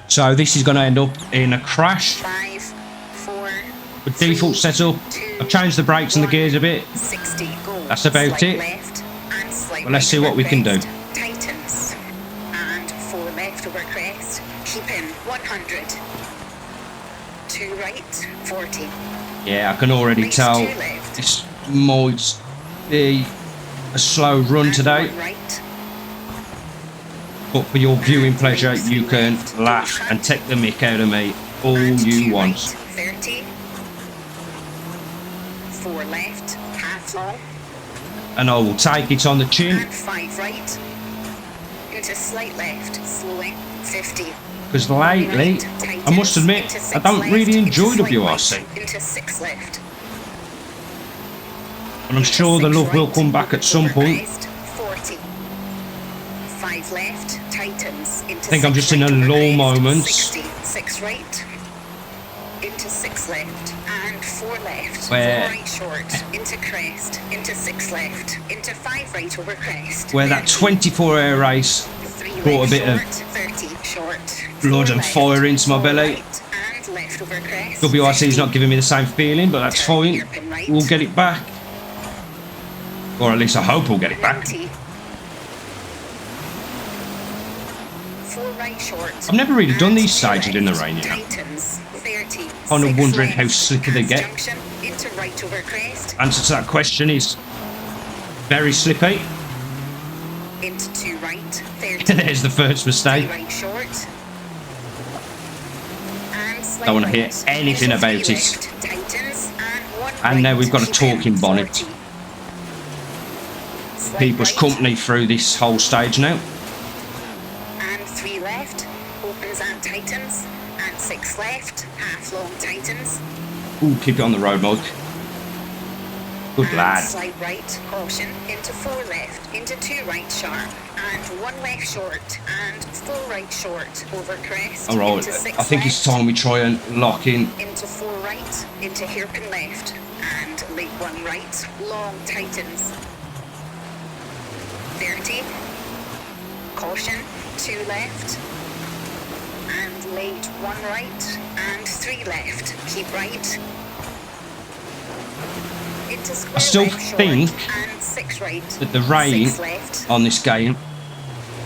So this is going to end up in a crash. 5, 4, With default setup, I've changed the brakes and the gears a bit. 60, go. That's about Slight it. left and slight Well, let's right see what over we can do. crest. Tightens. And 4 left over crest. Keep in 100. 2 right, 40. Yeah, I can already Race tell 2 left. this might be a slow run And today. 1 right. But for your viewing pleasure, you can laugh and take the mick out of me all And you 2 want. right, 30. 4 left, half long. And I will take it on the chin, And 5 right. Into slight left, slowing, 50. because lately, I must admit, I don't really enjoy WRC. Into 6 left. And I'm sure the love will come back at some point. 40. 5 left, tightens. Into I think I'm 6 just in a right over lull crest, moment. 60. 6 right. Into 6 left. And 4 left. Where- 4 right short. Into crest. Into 6 left. Into 5 right over crest. Where that 24-hour race 3 brought left a bit of short, 30 short. blood 4 and left, fire into my 4 belly. right, and left over crest, WRC is 50. not giving me the same feeling, but that's fine. We'll get it back. Or at least I hope we'll get it back. 90. 4 right short. I've never really done And these 2 stages in the left, rain, you know. Tightens, 30. Kind of 6 wondering how left, slippy they and get. junction, into right over crest, Answer to that question is very slippy. into 2 right, 30. There's the first 3 mistake. right short. And slight Don't want to hear right, anything into 3 about it. left, tightens, and 1 And now right, we've got a keep in, talking bonnet. 40. Slight People's right. company through this whole stage now. And 3 left, opens and tightens, and 6 left, half long tightens, Ooh, keep it on the road, Mike. Good and lad. slight right, caution, into 4 left, into 2 right sharp, and 1 left short, and 4 right short, over crest, Alright, into 6 I think left, it's time we try and lock in. into 4 right, into hairpin left, and late 1 right, long tightens, 30, caution, 2 left, and late 1 right, and 3 left, keep right, into square I still left short, think and 6 right, that the rain 6 left, on this game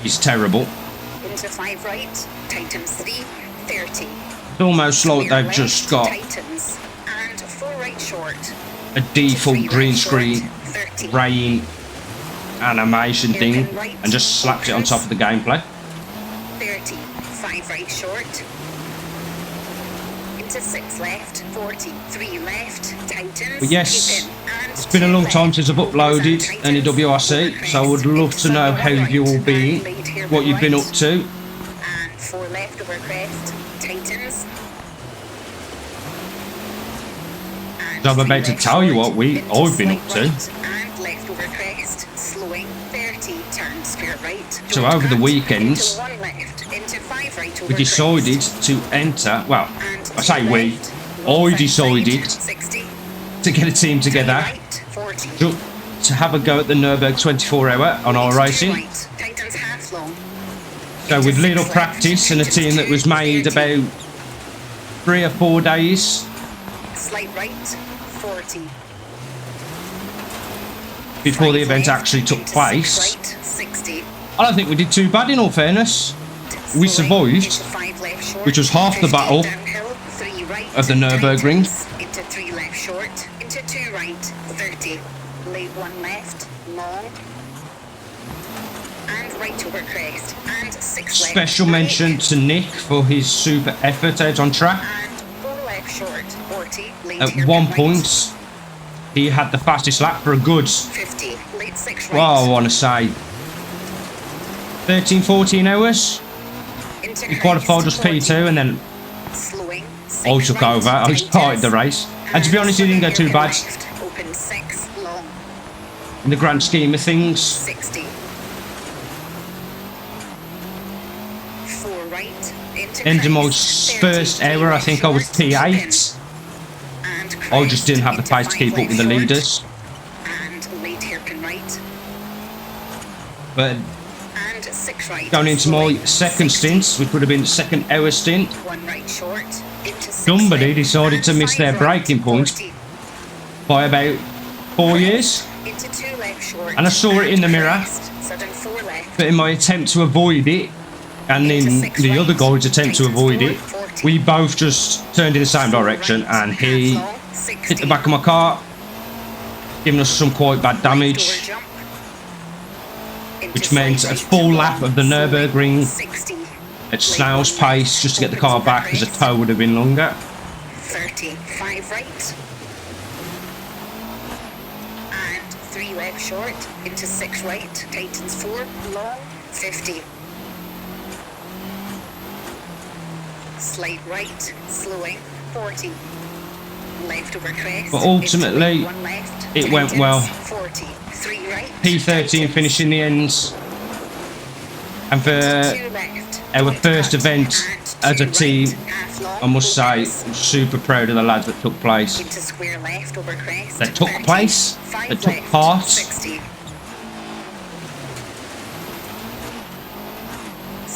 is terrible. into 5 right, tightens 3, 30. It's almost like Clear they've just left, got tightens, and 4 right short, a default 3 green right screen short, 30. rain animation thing and just slapped it on top of the gameplay. 30, 5 right short, into 6 left, 40, 3 left, tightens, But yes, keep in, and it's been a 2 long left, time since I've uploaded tightens, any WRC, so I would love to know how you've all been, what you've been up to. and 4 left over crest, tightens. And So I'm 3 about to left tell you short, what into I've been up slight to. right, and left over crest, slowing, 30, turn square right. So don't over the cut, weekends, into 1 left, into 5 right over we decided crest, to enter, well, and I say 2 we, left, I long side decided right, 60, to get a team 3 together right, 40. to have a go at the Nürburgring 24-hour on our Into 2 racing. right, tightens half long. So with Into little 6 left, practice and a tightens team that 2, was made 30. about 3 or 4 days Slight right, 40. before the 5 event left, actually took into 6 place. right, 60. I don't think we did too bad in all fairness. We Slowing, survived, into 5 left short, which was half the 50 battle downhill, 3 right, of the Nürburgring. tightens, into 3 left short, into 2 right, 30. Late 1 left, long. And right over crest, and 6 left. Special mention to Nick for his super effort out on track. And 4 left short, 40. Late At hairpin one right, point, he had the fastest lap for a good, 50. Late 6 right. well, I want to say 13, 14 hours. Into He qualified as crest, P2 and then 40. Slowing, I 6 took right, over. I started the race. And to be honest, he didn't go too hairpin bad left, open 6, long, in the grand scheme of things. 60. 4 right, into End of my crest, first 30, hour, I think I was short, keep in. P8. And I just didn't have the crest pace to into keep up with the 5 left leaders. short, and late hairpin right, But and 6 right. Going into my slowing, second 60. stint, which would have been the second hour stint, 1 right short, into 6 somebody left, decided and to miss 5 their right, braking point 40. by about 4 years. Into 2 left short, And I saw it in the mirror. crest, sudden 4 left. But in my attempt to avoid it, and Into in 6 the right, other guy's attempt to tightens avoid 4, it, 40. we both just turned in the same Slow direction, right, and he half long, hit 60. the back of my car, giving us some quite bad Door damage, jump. Into which meant side a right, full lap of the slowing, Nürburgring 60. at snail's pace just to get the car back, because the tow would have been longer. 30, 5 right. And 3 left short, into 6 right, tightens 4, long, 50. Slight right, slowing, 40. Left over crest. But ultimately, into 1 left, it went tightens, well. 40. 3 right. P13 tightens, finishing the ends, and for 2 left, our point first cut, event and as a 2 team, right, half long, I must say, opens. I'm super proud of the lads that took place. Into square left over crest. That took 30, place, 5 that took left, part. 60.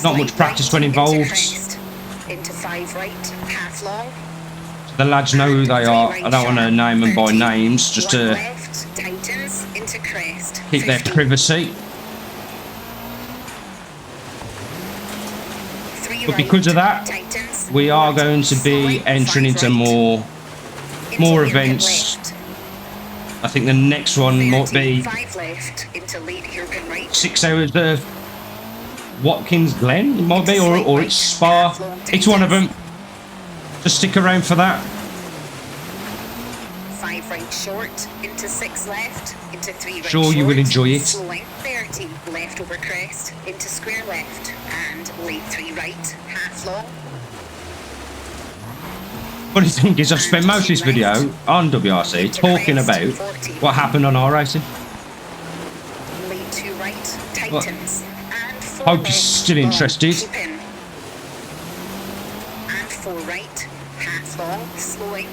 Not much Slight practice right when into involved. crest. Into 5 right, half long. The lads know who they are. I don't want to name them by 30, names, just 1 to left, tightens, into crest. keep their 50. privacy. 3 But because of that, tightens, we are 40, going to be slowing, entering 5 into right, more into hairpin events. left. I think the next one might 30, be 5 left, into late hairpin right. 6 hours of Watkins Glen, it might be, or it's Spa. It's one of them. Just stick around for that. 5 right short, into 6 left, into 3 right Sure, short, you will enjoy it. slowing, 30, left over crest, into square left, and late 3 right, half long, Funny thing is, I've spent most of this video on WRC talking about what happened on our racing. late 2 right, tightens, and 4 Hope left, you're still long, interested. keep in. And 4 right, half long, slowing,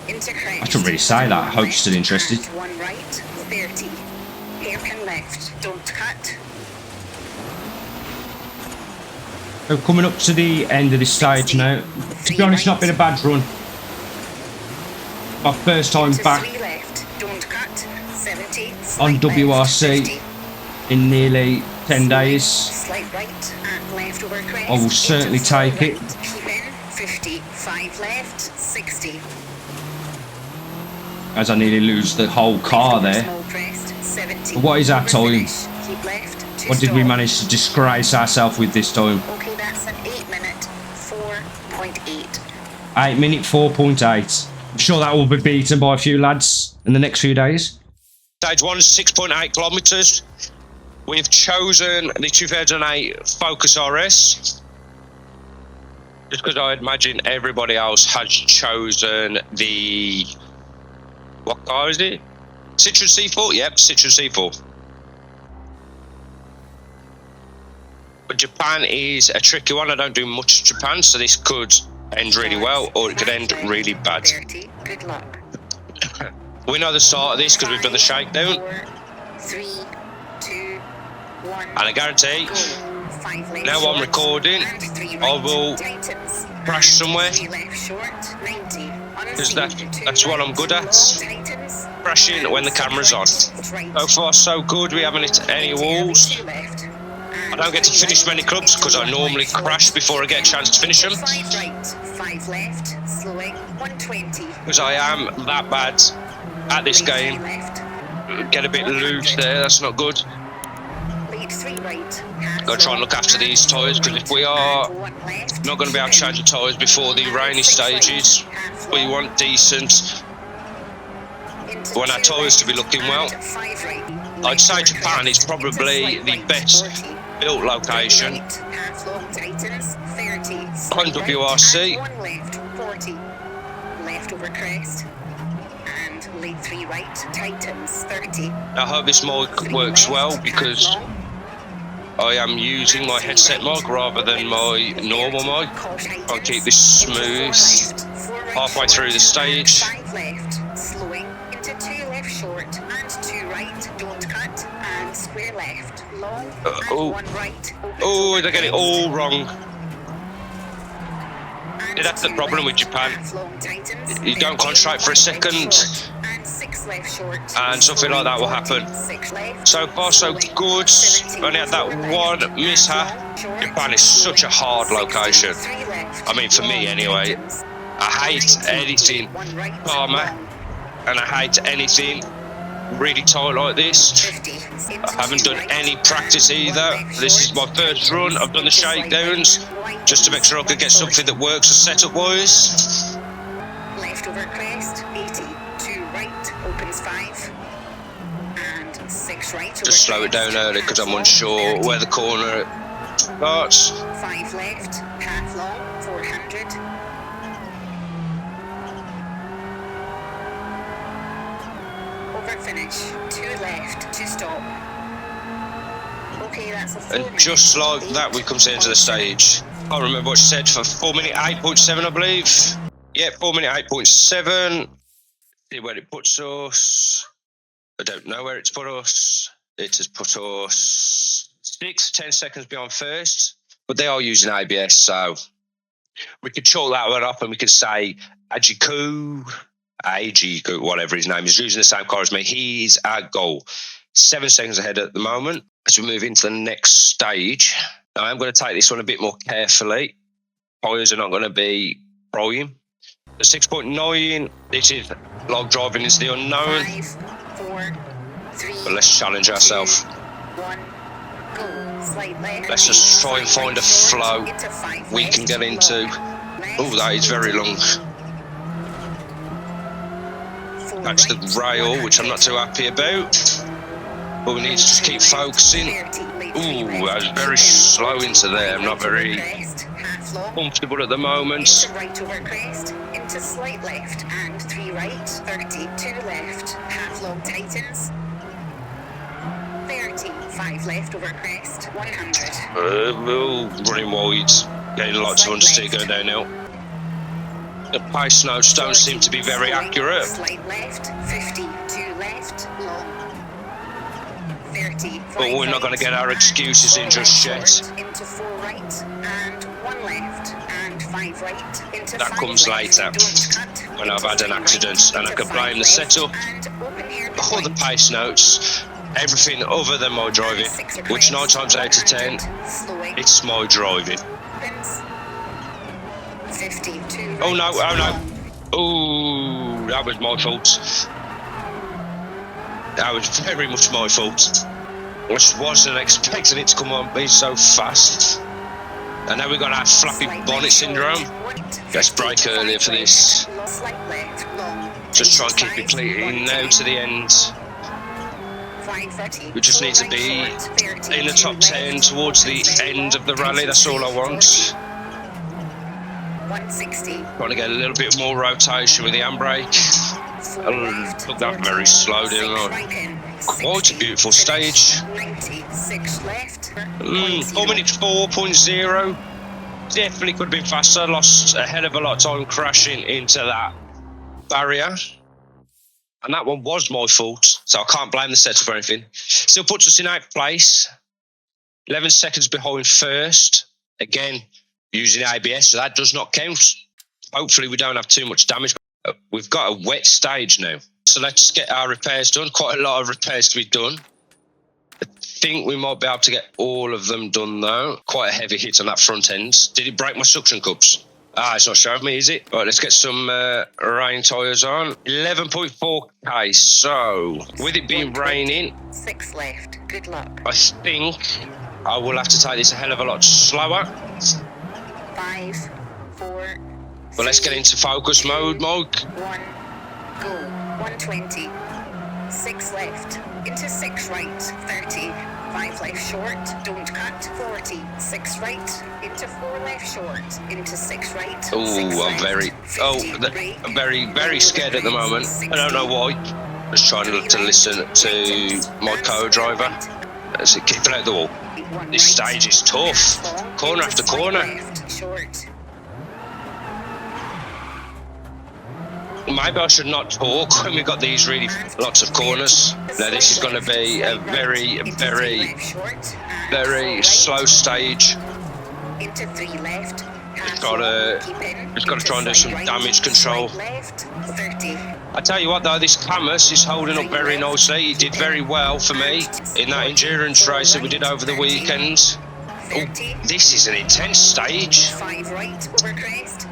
into crest. I shouldn't really say that, I hope you're still interested. And 1 right, 30, hairpin left, don't cut. So coming up to the end of this stage now. To be honest, not been a bad run. My first time Into back 3 left, don't cut, 70, on slight left, WRC 50, in nearly 10 days. slight right and left over crest. I will certainly into slow take it. right, keep in, 50, 5 left, 60. As I nearly lose the whole car there. Small crest, 70. But what is our over time? finish, keep left, to What did we stop. manage to disgrace ourselves with this time? Okay, that's an 8-minute 4.8. 8-minute 4.8. I'm sure that will be beaten by a few lads in the next few days. Stage 1 is 6.8 kilometres. We've chosen the 2008 Focus RS. Just because I imagine everybody else has chosen the... What car is it? Citroen C4? Yep, Citroen C4. But Japan is a tricky one. I don't do much Japan, so this could end really well, or it could end really bad. 30, good luck. We know the start of this because we've done the shakedown, 4, 3, 2, 1. and I guarantee Go. 5 left now I'm short, recording, and 3 I right, will tightens, crash somewhere, 3 left short, 90. because Unseen, 2 that's what I'm right, good at. long, tightens, Crashing when the camera's on. right, So far so good, we haven't hit any walls. 2 left, I don't get to finish many clubs because I normally crash before I get a chance to finish them, 5 right, 5 left, slowing, 120. because I am that bad at this Late 3 game. left, Get a bit loose there, that's not good. late 3 right, Gotta try and look after these tyres, because if we are not going to be able to change the tyres before the rainy stages, we want decent. We want our tyres to be looking well. I'd say Japan is probably the best built location on WRC. Left over crest and late 3 right, tightens 30. I hope this mic works well because I am using my headset mic rather than my normal mic. I'll keep this smooth halfway through the stage. 5 left, slowing into 2 left short and 2 right, don't cut, and square left, long, oh. and 1 right. Oh, they get it all wrong. And That's the 2 problem with left, Japan. half long tightens, You don't 30, concentrate for a 5 left second, short, and 6 left short, and something like that will happen. 6 left, So far, so slowing, good. 70, Only had that 4 one left, mishap. half long, short, Japan is such a hard slowing, location. 3 left, I mean, for me long, anyway. tightens, I hate 90, anything 1 right, calmer, long, and I hate anything really tight like this. 50, I haven't done any practice either. This is my first run. I've done the shakedowns just to make sure I could get something that works setup wise. Left over crest, 80, 2 right, opens 5, and 6 right. Just slow it down early because I'm unsure where the corner starts. 5 left, half long, 400. Over finish, 2 left, to stop. Okay, that's a 4 And just like that, we come into the stage. I can't remember what she said for 4 minute 8.7, I believe. Yeah, 4 minute 8.7. See where it puts us. I don't know where it's put us. It has put us 10 seconds behind first, but they are using ABS, so we could chalk that one up and we could say Ajiku, whatever his name is, using the same car as me. He's at goal. 7 seconds ahead at the moment. As we move into the next stage, now I'm going to take this one a bit more carefully. Tyres are not going to be prime. The 6.9, this is like driving into the unknown. 5, 4, 3, But let's challenge ourselves. 1, go. Slide left. Let's just try and find a flow we can get into. Oh, that is very long. That's the rail, which I'm not too happy about. But we need to just keep focusing. Ooh, I was very slow into there. I'm not very comfortable at the moment. Into right over crest, into slight left, and 3 right, 30, 2 left, half long tightens. 30, 5 left over crest, 100. Running wide, getting lots of understeer going downhill. The pace notes don't seem to be very accurate. Slight left, 50, 2 left, long. 30, But we're not going to get our excuses in just yet. Into 4 right, and 1 left, and 5 right, into That 5 comes left. later, Don't cut, when I've had an into accident, 3 and I into can blame 5 the left, setup, and open here all the behind. pace notes, everything other than my driving, which 9 times out of 10, Slowing. it's my driving. Opens. 52. Oh no, oh no. Oh, that was my fault. That was very much my fault. I just wasn't expecting it to come on me so fast. And now we've got our flappy bonnet syndrome. Let's brake earlier for this. Just try and keep it clean now to the end. We just need to be in the top 10 towards the end of the rally. That's all I want. 160. Trying to get a little bit more rotation with the handbrake. Took that very slow, didn't I? Quite a beautiful stage. 96 left. 4 minutes 4.0. Definitely could have been faster. Lost a hell of a lot of time crashing into that barrier. And that one was my fault, so I can't blame the setup or anything. Still puts us in 8th place. 11 seconds behind first. Again, using ABS, so that does not count. Hopefully we don't have too much damage. We've got a wet stage now. So let's get our repairs done. Quite a lot of repairs to be done. I think we might be able to get all of them done though. Quite a heavy hit on that front end. Did it break my suction cups? It's not showing me, is it? Right, let's get some rain tyres on. 11.4k. So, with it being raining, 6 left. Good luck. I think I will have to take this a hell of a lot slower. 5, 4. But let's get into focus mode, Mike. 1, go. 120. 6 left. Into 6 right. 30. 5 left short. Don't cut. 40. 6 right. Into 4 left short. Into 6 right. Oh, I'm very scared at the moment. I don't know why. Just trying to listen to my co-driver. Let's keep it out the wall. This stage is tough. Corner after corner. maybe I should not talk when we've got these really lots of corners. Now this is going to be a very, very, very slow stage. Into 3 left. It's got to try and do some damage control. I tell you what though, this Camus is holding up very nicely. He did very well for me in that endurance race that we did over the weekend. Oh, this is an intense stage. 5 right over crest.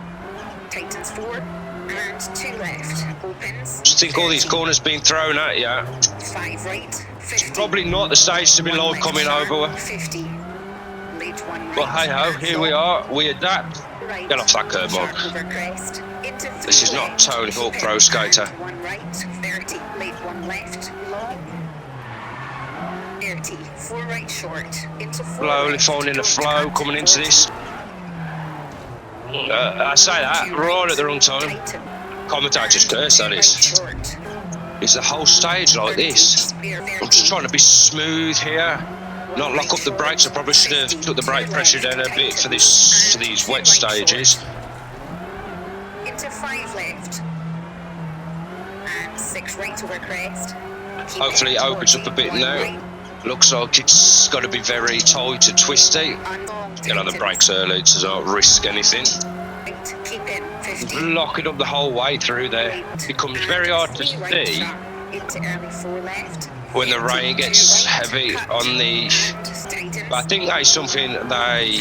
Tightens 4 and 2 left. Opens. I think all these corners being thrown at you. 5 right. 50. Probably not the stage to be live coming over. 50. Late 1 right. But hey ho, here we are. We adapt. Right. Get off that curb, Mark. Over crest. Into 3 This is not left. Tony Hawk Pro Skater. 1 right. 30. Late 1 left. Long. 30. 4 right short. Into 4 Slowly left. finding the Don't flow cut. coming into this. I say that right at the wrong time. Tighten. Commentator's curse, that is. It's the whole stage like this. I'm just trying to be smooth here, not lock up the brakes. I probably should have took the brake pressure down a bit for these wet stages. Into 5 left. And 6 right over crest. Keep Hopefully it opens up a bit now. Looks like it's got to be very tight and twisty. Get on the brakes early to not risk anything. Keep in 50. Lock it up the whole way through there. It becomes very hard to see Into early 4 left. when the rain gets heavy on the... But I think that is something they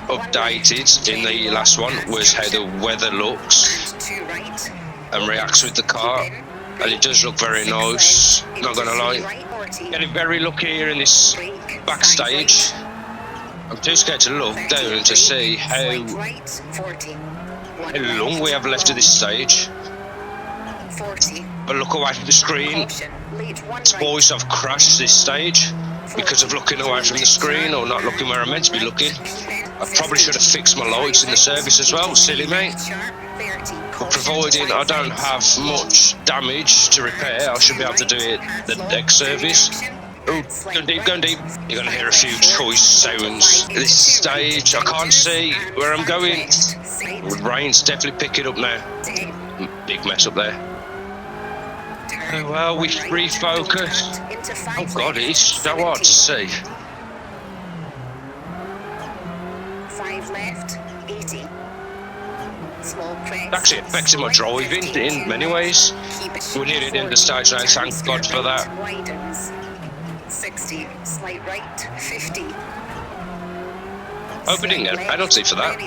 updated in the last one, was how the weather looks 2 right. and reacts with the car. And it does look very nice, not gonna lie. Getting very lucky here in this backstage. I'm too scared to look down to see how long we have left of this stage. 40. But look away from the screen. Boys have crashed this stage because of looking away from the screen or not looking where I'm meant to be looking. I probably should have fixed my lights in the service as well, silly me. But providing I don't have much damage to repair, I should be able to do it the next service. Oh, going deep, going deep. You're going to hear a few choice sounds. This stage, I can't see where I'm going. The rain's definitely picking up now. Big mess up there. Oh, well, we refocus. Oh God, it's so hard to see. 5 left, 80. Small crest. Actually affecting my driving in many ways. We're nearly at the end of the stage now, thank God for that. Widens. 60, slight right, 50. Hope we didn't get a penalty for that.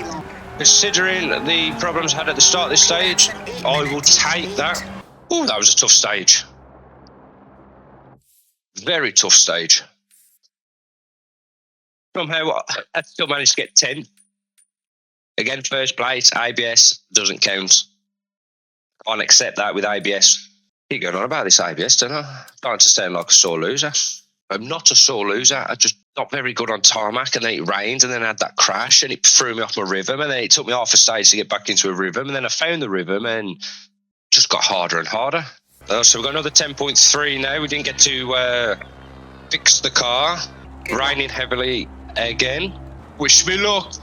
Considering the problems I had at the start of this stage, I will take that. Oh, that was a tough stage. Very tough stage. Somehow I still managed to get 10. Again, first place, ABS doesn't count. Can't accept that with ABS. Keep going on about this ABS, don't I? I'm starting to sound like a sore loser. I'm not a sore loser. I just not very good on tarmac, and then it rained, and then I had that crash, and it threw me off my rhythm, and then it took me half a stage to get back into a rhythm, and then I found the rhythm, and just got harder and harder. So we've got another 10.3 now. We didn't get to fix the car. Raining heavily again. Wish me luck.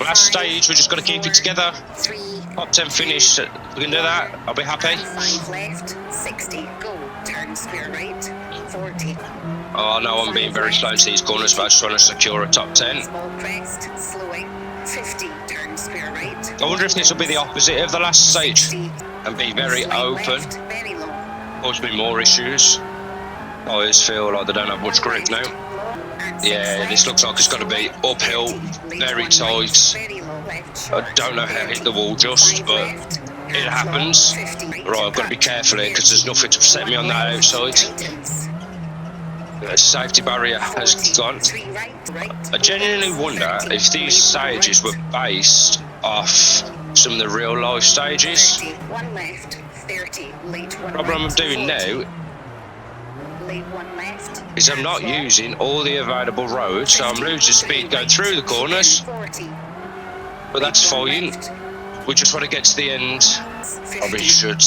Last stage, we're just got to keep it together. 3. Top 10 finish. We can do that. I'll be happy. 5 left, 60. Go. Turn square right, 40. Oh, I know I'm being very slow into these corners, but I just want to secure a top 10. Small crest, slowing, 50. Turn square right. I wonder if this will be the opposite of the last stage 60. and be very Slight open. left, very low. Cause me more issues. I always feel like they don't have much grip now. Yeah, this looks like it's got to be uphill, very tight. I don't know how to hit the wall just, but it happens. Right, I've got to be careful here because there's nothing to protect me on that outside. The safety barrier has gone. I genuinely wonder if these stages were based off some of the real life stages. The problem I'm doing now is I'm not using all the available roads, so I'm losing speed going through the corners, but that's fine. We just want to get to the end. Probably should.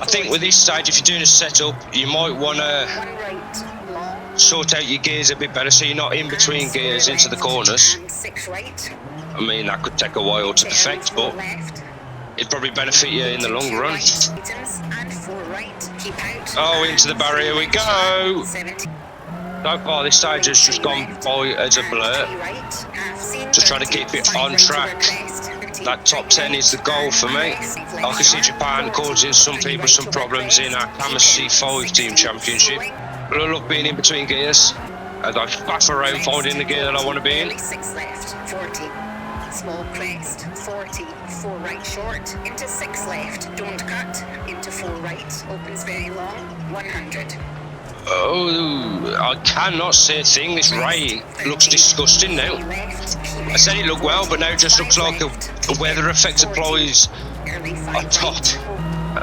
I think with this stage, if you're doing a setup, you might want to sort out your gears a bit better so you're not in between gears into the corners. I mean, that could take a while to perfect, but it'd probably benefit you in the long run. And 4 right, keep out. Oh, into the barrier we go. 70. So far, this stage has just gone by as a blur. Just trying to keep it on track. That top 10 is the goal for me. I can see Japan causing some people some problems in our Kamasi 5 team championship. But I love being in between gears as I faff around finding the gear that I want to be in. 6 left, 40. Small crest, 40. 4 right short, into 6 left. Don't cut, into 4 right. Opens very long, 100. Oh, I cannot see a thing. This rain looks disgusting now. I said it looked well, but now it just looks like a weather effect applies on top.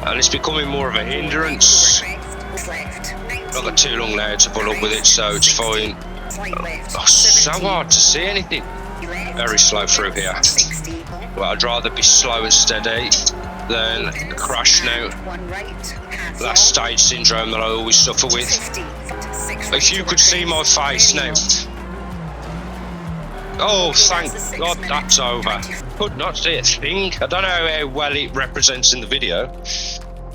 And it's becoming more of a hindrance. I've got too long now to put up with it, so it's fine. Oh, so hard to see anything. Very slow through here. Well, I'd rather be slow and steady than crash now. Last stage syndrome that I always suffer with. If you could see my face now. Oh, thank God that's over. Could not see a thing. I don't know how well it represents in the video,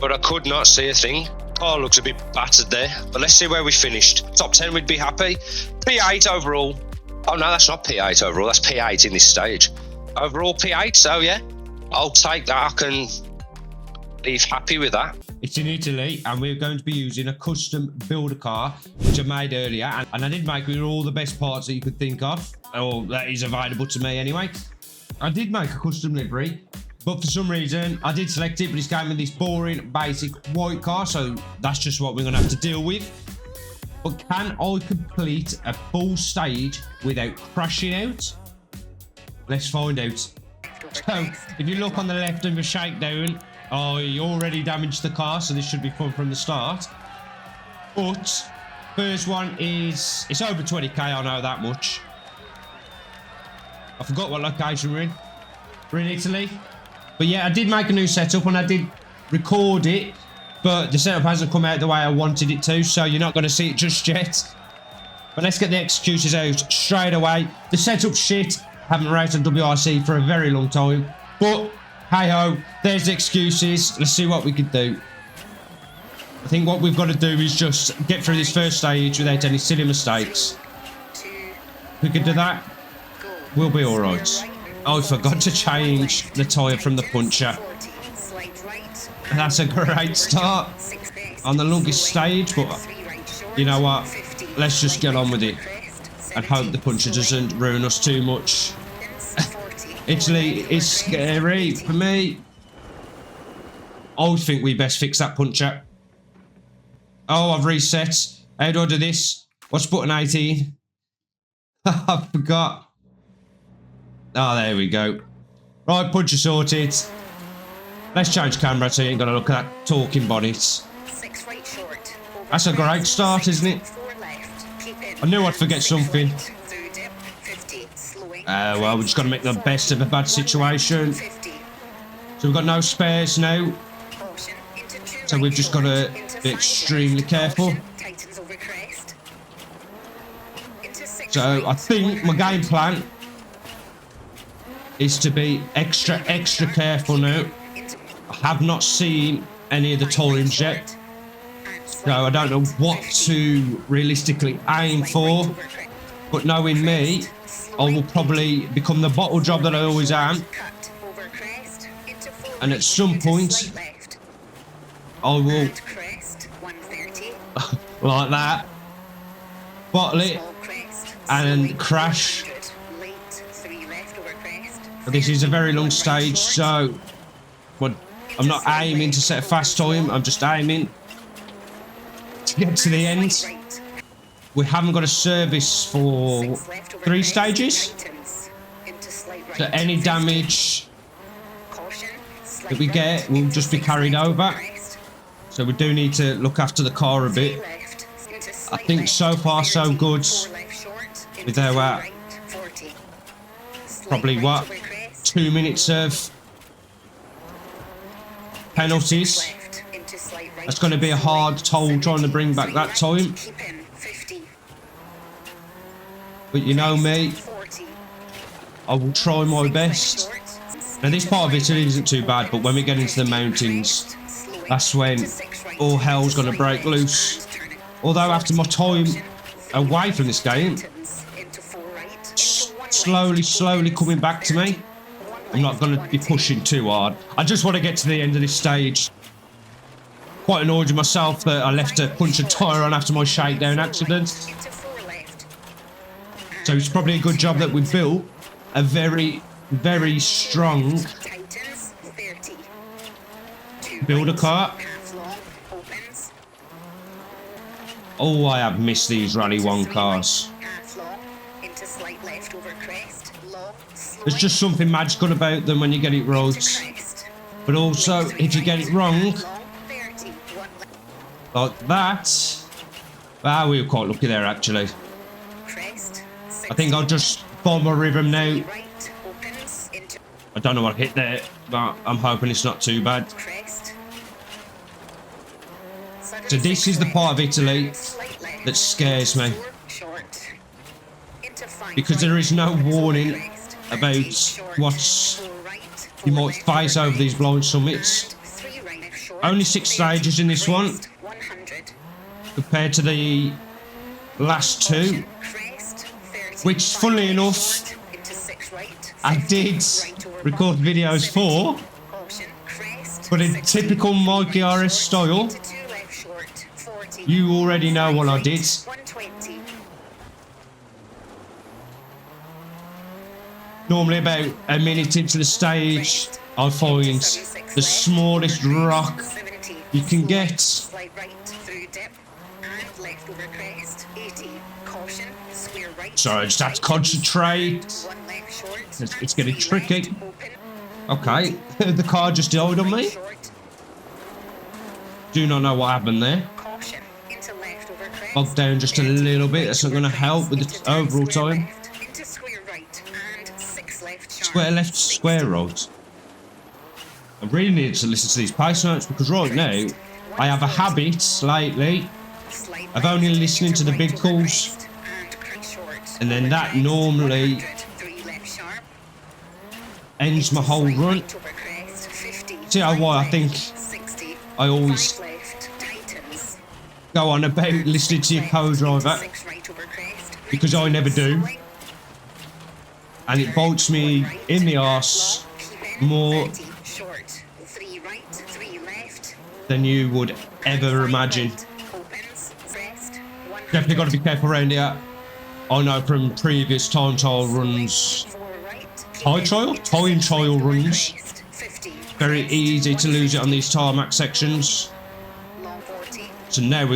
but I could not see a thing. Oh, looks a bit battered there, but let's see where we finished. Top 10, we'd be happy. P8 overall. Oh no, that's not P8 overall, that's P8 in this stage. Overall P8, so yeah, I'll take that. I can leave happy with that. It's in Italy, and we're going to be using a custom builder car, which I made earlier, and I did make with all the best parts that you could think of, or that is available to me anyway. I did make a custom livery, but for some reason I did select it, but it's came with this boring basic white car, so that's just what we're going to have to deal with. But can I complete a full stage without crashing out? Let's find out. So if you look on the left of the shakedown, oh, you already damaged the car, so this should be fun from the start. But first one is, it's over 20k, I know that much. I forgot what location we're in. We're in Italy. But yeah, I did make a new setup and I did record it, but the setup hasn't come out the way I wanted it to, so you're not going to see it just yet. But let's get the excuses out straight away. The setup's shit. Haven't raced on WRC for a very long time, but hey ho, there's the excuses. Let's see what we can do. I think what we've got to do is just get through this first stage without any silly mistakes. If we can do that, we'll be alright. Oh, I forgot to change the tyre from the puncher. That's a great start on the longest stage, but you know what? Let's just get on with it and hope the puncher doesn't ruin us too much. Italy is scary for me. I think we best fix that puncher. Oh, I've reset. How do I do this? What's button 18? I forgot. Oh, there we go. Right, puncher sorted. Let's change camera so you ain't got to look at that talking bonnet. That's a great start, isn't it? I knew I'd forget something. Well, we just got to make the best of a bad situation. So we've got no spares now. So we've just got to be extremely careful. So I think my game plan is to be extra careful now. I have not seen any of the times yet, so I don't know what to realistically aim for, but knowing me, I will probably become the bottle job that I always am, and at some point I will like that bottle it and crash. But this is a very long stage, so I'm not aiming to set a fast time, I'm just aiming to get to the end. We haven't got a service for 3 stages, so any damage that we get will just be carried over. So we do need to look after the car a bit. I think so far so good with our probably what, 2 minutes of penalties. That's going to be a hard toll trying to bring back that time. But you know me, I will try my best. Now this part of Italy isn't too bad, but when we get into the mountains, that's when all hell's gonna break loose. Although after my time away from this game, slowly coming back to me, I'm not gonna be pushing too hard. I just want to get to the end of this stage. Quite annoyed with myself that I left a punch and tyre on after my shakedown accident. So it's probably a good job that we built a very strong builder car. Oh, I have missed these Rally 1 cars. There's just something magical about them when you get it right. But also, if you get it wrong, like that, we were quite lucky there actually. I think I'll just follow my rhythm now. I don't know what I hit there, but I'm hoping it's not too bad. So this is the part of Italy that scares me, because there is no warning about what you might face over these blind summits. Only 6 stages in this one, compared to the last 2, which, funnily enough, I did record videos for, but in typical WRC style, you already know what I did. Normally about a minute into the stage, I find the smallest rock you can get. Sorry, I just have to concentrate. It's getting tricky. Okay, the car just died on me. Do not know what happened there. Bogged down just a little bit. That's not going to help with the overall time. Square left, square right. I really need to listen to these pace notes, because right now I have a habit lately of only listening to the big calls, and then that normally ends my whole run. See why I think I always go on about listening to your co-driver, because I never do, and it bites me in the arse more than you would ever imagine. Definitely got to be careful around here. I know from previous time trial runs, time trial runs, very easy to lose it on these tarmac sections. So now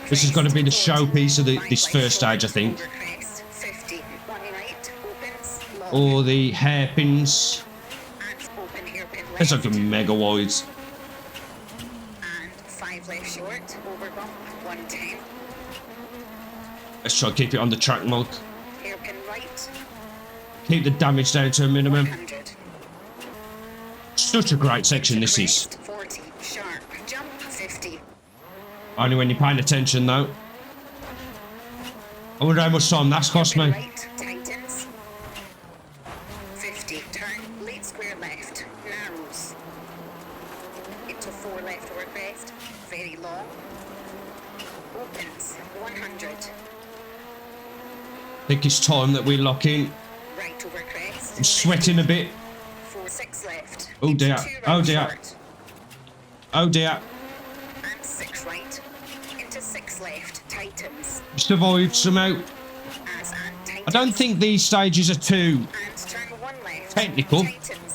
this is going to be the showpiece of this first stage, I think. Or the hairpins. It's like a mega wide. Let's try to keep it on the track mode. Keep the damage down to a minimum. Such a great section this is. Only when you're paying attention though. I wonder how much time that's cost me. 50, turn, late square left, narrows. Into 4 left over crest, very long. Opens, 100. I think it's time that we lock in. Right over crest. I'm sweating a bit. 4, 6 left. Oh dear, oh dear. Short. Oh dear. And 6 right. Into 6 left, tightens. Survived somehow. I don't think these stages are too technical.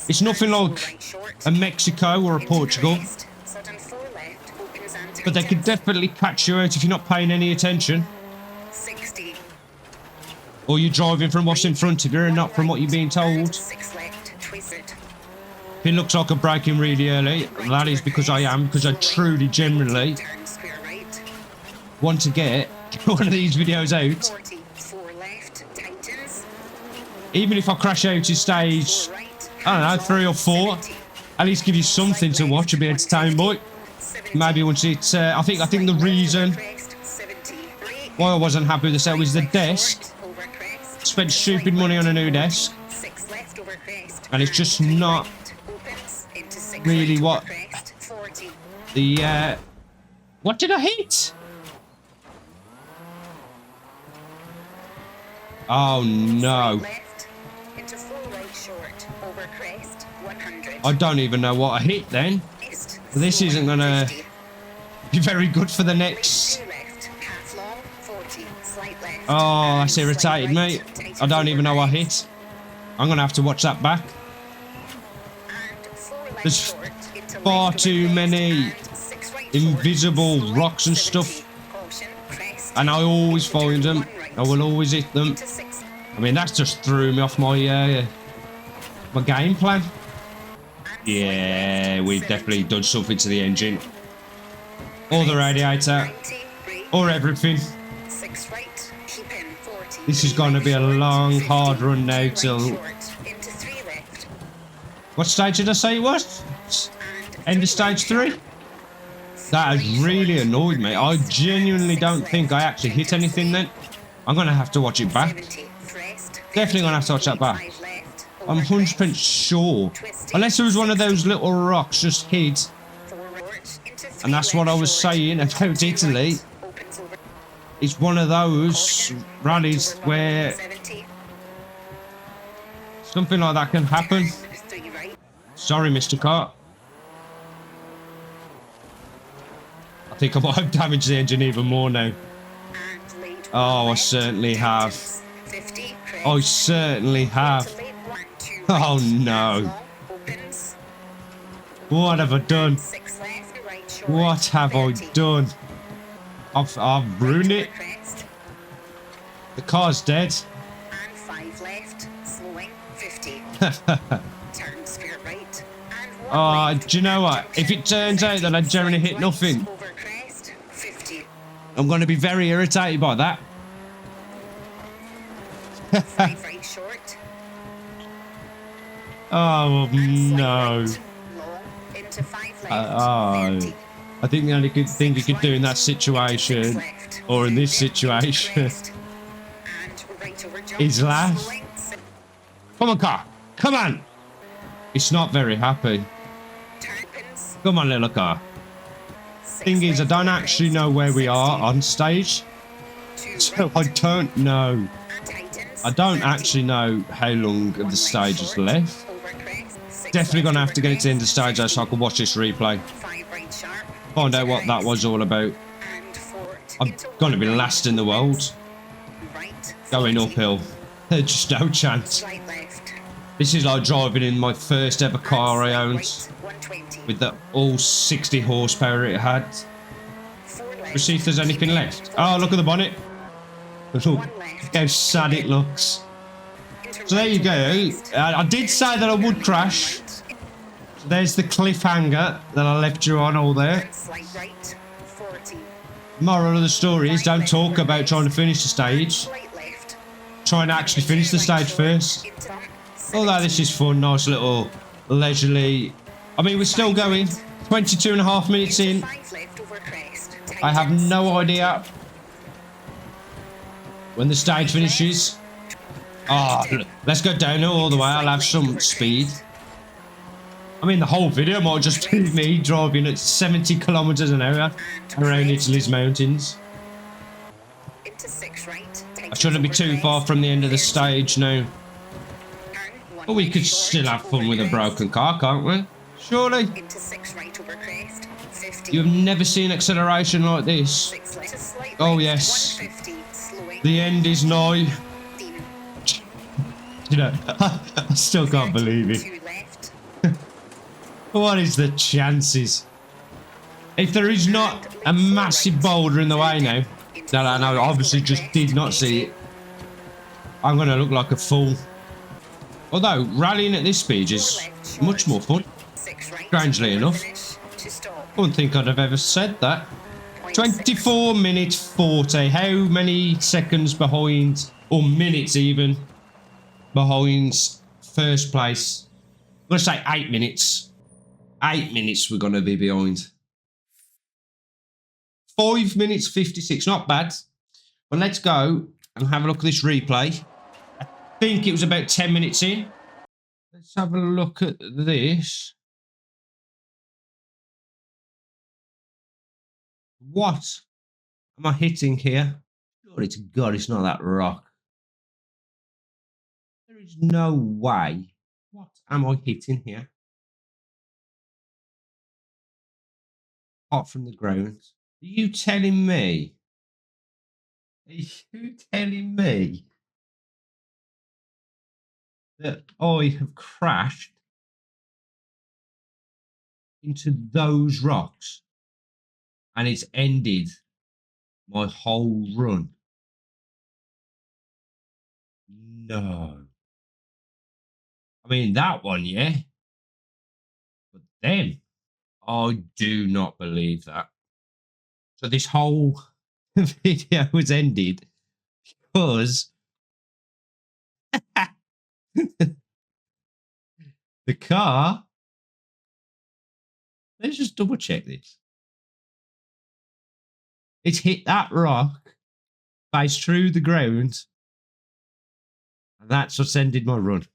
It's nothing like a Mexico or a Portugal. But they could definitely catch you out if you're not paying any attention. Or you're driving from what's in front of you and not from what you're being told. If it looks like I'm braking really early, that is because I am, because I truly, genuinely want to get one of these videos out. Even if I crash out to stage, I don't know, 3 or 4, at least give you something to watch and be entertained by. Maybe once it's, I think the reason why I wasn't happy with the set was the desk. Spent stupid money on a new desk. over crest. And it's just three not right, opens into six really right what over crest, 40. the what did I hit? Oh no. Left into four right short over crest, 100. I don't even know what I hit then. East, This isn't gonna 50. be very good for the next. Two left, half long, 40. Slight left. Oh, and that's slight irritated right, me. tight I don't over even know what I crest. hit. I'm gonna have to watch that back. And four left There's short into far left over too crest, many and six right invisible short, rocks and 70. stuff. Caution, crest, And I always into find turn them. one right, I will always hit them. into six. I mean, that just threw me off my game plan. Yeah, we've definitely done something to the engine. Or the radiator. Or everything. Six right, keep in 40. This is going to be a long, hard run now Two till... right short, into three left, What stage did I say it was? and End of three right stage 3? short. That has really annoyed me. I genuinely don't think I actually hit anything then. I'm going to have to watch it back. 70, crest, Definitely going to have to watch that back. five left, I'm over 100% crest, sure. twisting, Unless there was one of those 60, little rocks just hid. forward, into three And that's what I left was short, saying into about two Italy. right, opens over, It's one of those caution, rallies right over where 70, something like that can happen. turn, three right, Sorry, Mr. Cart. I think I might have damaged the engine even more now. and lead Oh, one I left, certainly have. tightens, 50, crest, I certainly have. to lead one, two Oh, right, no. half long, opens, What have I done? six left, right short, What have I 30, done? I've ruined it. crest, The car's dead. and five left, slowing, 50, turn spirit right, and one Oh, left, do you know what? junction, If it turns out that I generally slight hit right, nothing, over crest, 50, I'm going to be very irritated by that. five right short, Oh, and slight no. right, long, into five left, Oh. 30, I think the only good thing you six could do in right, that situation, into six left, or in this 50, into situation, crest, and right over jump, is laugh. slowing, Come on, car. Come on. It's not very happy. turn pins, Come on, little car. six Thing is, I left don't over actually crest, know where we 60, are on stage. two So I right, don't know. and tightens, I don't 30. actually know how long of One the right stage is short, left. over crest, six Definitely left going to have over to get it to the end of the crest, stage though, so I 50, can watch this replay. five right sharp, Find into out what that crest, was all about. and fort, I'm into going to one be right, last in the world. right, Going 40, uphill. There's just no chance. slight left, This is like driving in my first ever and car I slight owned. right, 120, With the all 60 horsepower it had. four left, Let's see if there's anything keep left. in, Oh, look at the bonnet. Look one left, how sad keep it in, looks. into So there right you over go. crest, I did say that I would crash. right, There's the cliffhanger that I left you on all there. and slight right, 40, Moral of the story is don't talk about trying to finish the stage. slight left, Try and actually finish the stage first. into Although this is fun, nice little leisurely. I mean, we're still going. 22 and a half minutes in. five left over crest, I have tightens, no idea when the stage finishes. Ah, let's go downhill all the way. I'll have some speed. I mean, the whole video might just be me driving at 70 kilometers an hour around Italy's mountains. into six right, I shouldn't be too far from the end of the stage now. But we could still have fun with a broken car, can't we? Surely. into six right over crest, 50, You've never seen acceleration like this. six left, slight Oh, left, yes. 150, slowing, The end is nigh. 15, You know, I still can't believe it. two left, What is the chances? If there is not a massive boulder in the way now, that I know obviously just did not see it, I'm going to look like a fool. Although, rallying at this speed is much more fun. six right, Strangely enough. finish, to stop, I wouldn't think I'd have ever said that. 0.6, 24 minutes 40. How many seconds behind, or minutes even, behind first place? I'm going to say 8 minutes. 8 minutes we're going to be behind. 5 minutes 56. Not bad. Well, let's go and have a look at this replay. I think it was about 10 minutes in. Let's have a look at this. What am I hitting here? Surely to God, it's not that rock. There is no way. What am I hitting here? Apart from the ground. Are you telling me? Are you telling me that I have crashed into those rocks and it's ended my whole run? No. I mean, that one, yeah. But then, I do not believe that. So this whole video was ended because the car. Let's just double check this. It's hit that rock, face through the ground, and that's what's ended my run.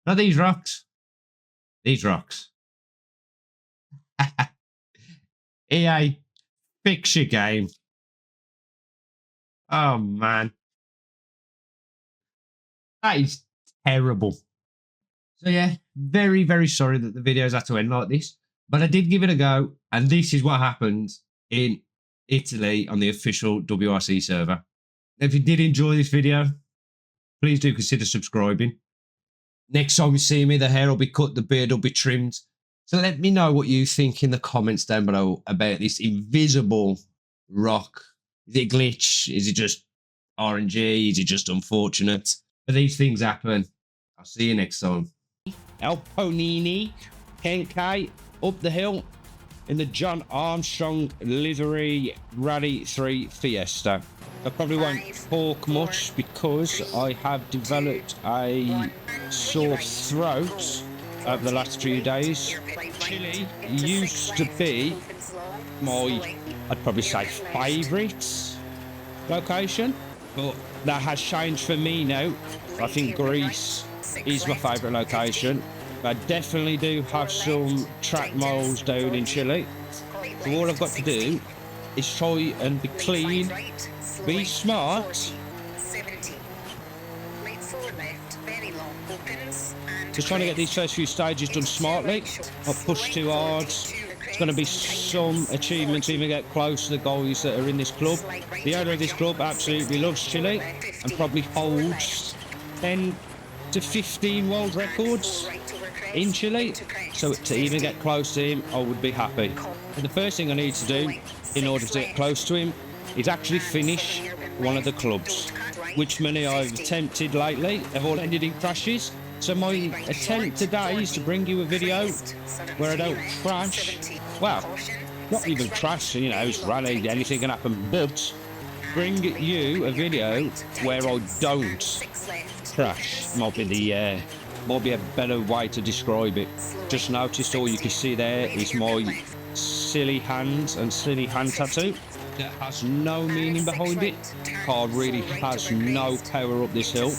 Not these rocks. These rocks. EA, fix your game. Oh man. That is terrible. So yeah, very, very sorry that the videos had to end like this. But I did give it a go, and this is what happened in Italy on the official WRC server. If you did enjoy this video, please do consider subscribing. Next time you see me, the hair will be cut, the beard will be trimmed. So let me know what you think in the comments down below about this invisible rock. Is it a glitch? Is it just RNG? Is it just unfortunate? But these things happen. I'll see you next time. El Ponini, 10K, up the hill in the John Armstrong livery Rally 3 Fiesta. I probably won't talk much because I have developed a sore throat over the last few days. Chile used to be my, I'd probably say, favourite location, but that has changed for me now. I think Greece is my favourite location. I definitely do have some track miles down in Chile. So all I've got to do is try and be clean, be smart. Just trying to get these first few stages done smartly. Not push too hard. It's going to be some achievement to even get close to the guys that are in this club. The owner of this club absolutely loves Chile and probably holds 10 to 15 world records in Chile. So to even get close to him, I would be happy. But the first thing I need to do in order to get close to him is actually finish one of the clubs, which many I've attempted lately have all ended in crashes. So my attempt today is to bring you a video where I don't crash. Well, not even crash, you know, it's rally, anything can happen, but bring you a video where I don't crash. Might be a better way to describe it. Just noticed all you can see there is my silly hands and silly hand tattoo. That has no meaning behind it. The car really has no power up this hill.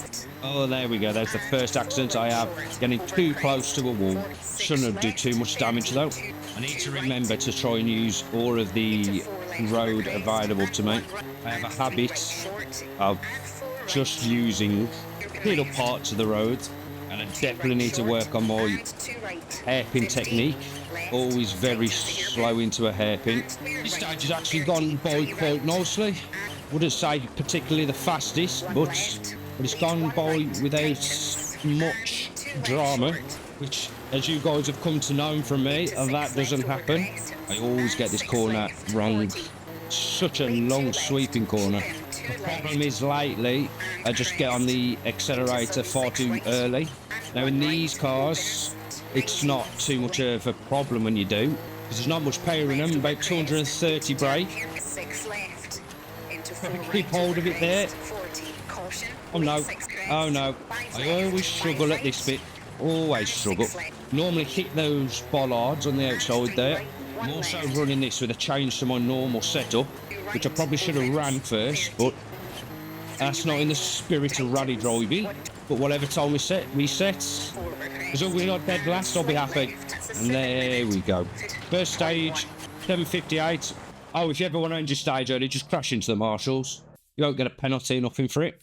Oh, there we go. There's the first accident I have. Getting too close to a wall. Shouldn't do too much damage though. I need to remember to try and use all of the road available to me. I have a habit of just using little parts of the road, and I definitely need to work on my hairpin technique. Always very slow into a hairpin. This stage has actually gone by quite nicely. Wouldn't say particularly the fastest, but it's gone by without much drama, which, as you guys have come to know from me, that doesn't happen. I always get this corner wrong. Such a long sweeping corner. The problem is lately, I just get on the accelerator far too early. Now in these cars, it's not too much of a problem when you do, because there's not much power in them, about 230 brake. Keep hold of it there. Oh no, oh no. I always struggle at this bit, always struggle. Normally hit those bollards on the outside there. I'm also running this with a change to my normal setup, which I probably should have ran first, but that's not in the spirit of rally driving. But whatever time we set, resets. As long as we're not dead last, I'll be happy. And there we go. First stage, 7:58. Oh, if you ever want to end your stage early, just crash into the marshals. You won't get a penalty, nothing for it.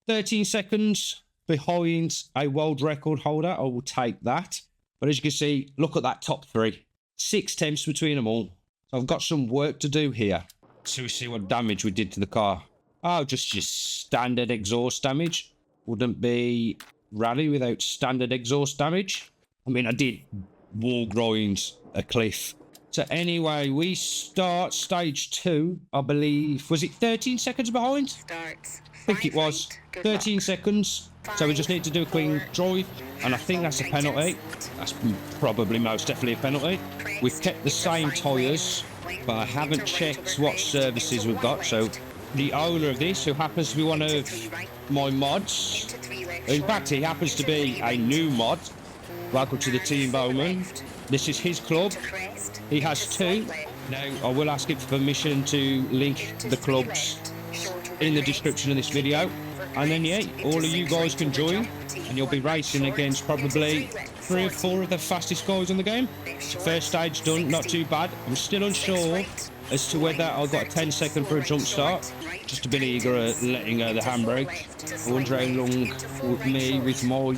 13 seconds behind a world record holder. I will take that. But as you can see, look at that top three. 6 tenths between them all. So I've got some work to do here. So we see what damage we did to the car. Oh, just your standard exhaust damage. Wouldn't be rally without standard exhaust damage. I mean, I did wall grind a cliff. So anyway, we start stage 2, I believe. Was it 13 seconds behind? Starts. I think it was 13 seconds. So we just need to do a clean drive. And I think that's a penalty. That's probably most definitely a penalty. We've kept the same tyres, but I haven't checked what services we've got. So the owner of this, who happens to be one of my mods, in fact, he happens to be a new mod. Welcome to the team, Bowman. This is his club. He has 2. Now, I will ask him for permission to link the clubs in the description of this video. And then, yeah, all of you guys can join. And you'll be racing against probably 3 or 4 of the fastest guys in the game. First stage done, not too bad. I'm still unsure as to whether I got a 10-second for a jump start. Just a bit eager at letting go the handbrake. I wonder how long with me, with my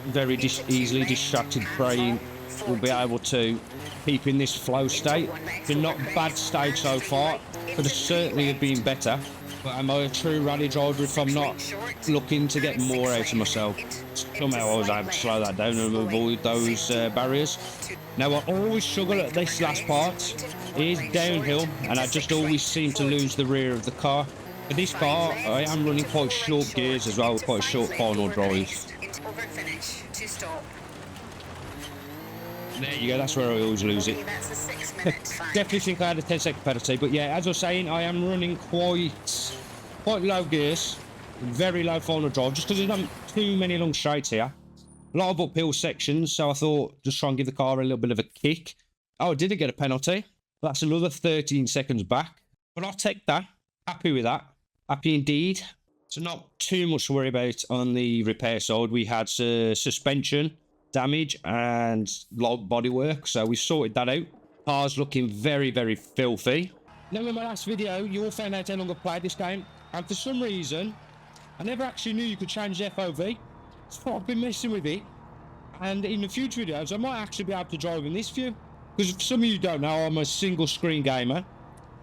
very easily distracted brain, will be able to keep in this flow state. Been not a bad stage so far. Could have certainly have been better. But am I a true rally driver if I'm not looking to get more out of myself? Somehow I was able to slow that down and avoid those barriers. Now, I always struggle at this last part. It is downhill, and I just always seem to lose the rear of the car. For this car, I am running quite short gears as well, quite a short final drive. There you go, that's where I always lose it. Definitely think I had a 10-second penalty, but yeah, as I was saying, I am running quite low gears, very low final drive, just because there's not too many long straights here. A lot of uphill sections, so I thought just try and give the car a little bit of a kick. Oh, I didn't get a penalty. That's another 13 seconds back, but I'll take that. Happy with that. Happy indeed. So not too much to worry about on the repair side. We had suspension damage and log bodywork, so we sorted that out. Car's looking very, very filthy. Now, in my last video, you all found out how long I played this game, and for some reason, I never actually knew you could change the FOV. So I've been messing with it, and in the future videos, I might actually be able to drive in this view. Because if some of you don't know, I'm a single screen gamer.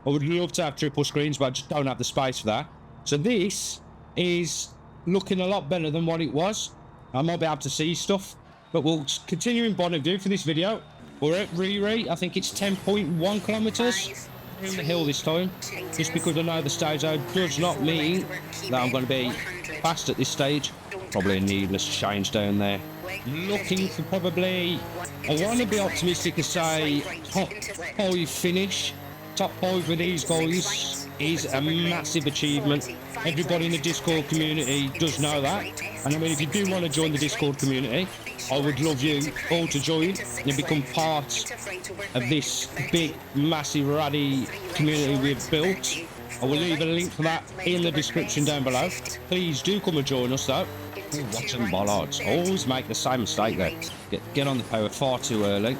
I would love to have triple screens, but I just don't have the space for that. So this is looking a lot better than what it was. I might be able to see stuff, but we'll continue in Bonneville for this video. We're at Riri. I think it's 10.1 kilometers. We're in the hill this time. Just because I know the stage out does not mean that I'm going to be fast at this stage. Probably a needless change down there. Looking for probably, I want to be optimistic and say top 5 finish. Top 5 with these guys is a massive achievement. Everybody in the Discord community does know that. And I mean, if you do want to join the Discord community, I would love you all to join and become part of this big, massive, rally community we've built. I will leave a link for that in the description down below. Please do come and join us though. Oh, watch them bollards. I always make the same mistake there. Get on the power far too early.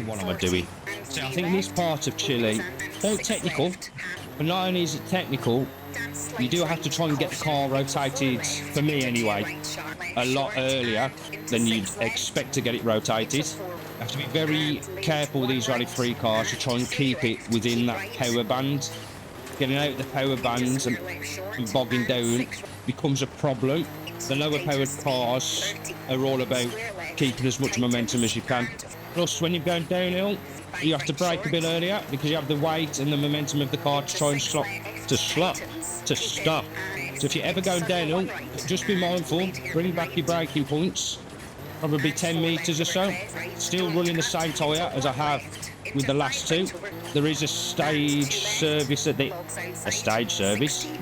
What am I doing? So I think this part of Chile, quite technical, but not only is it technical, you do have to try and get the car rotated, for me anyway, a lot earlier than you'd expect to get it rotated. You have to be very careful with these Rally 3 cars to try and keep it within that power band. Getting out of the power bands and bogging down becomes a problem. The lower powered cars are all about keeping as much momentum as you can. Plus, when you're going downhill, you have to brake a bit earlier because you have the weight and the momentum of the car to try and stop. So if you're ever going downhill, just be mindful, bring back your braking points, probably 10 meters or so. Still running the same tyre as I have with the last 2. There is a stage service at the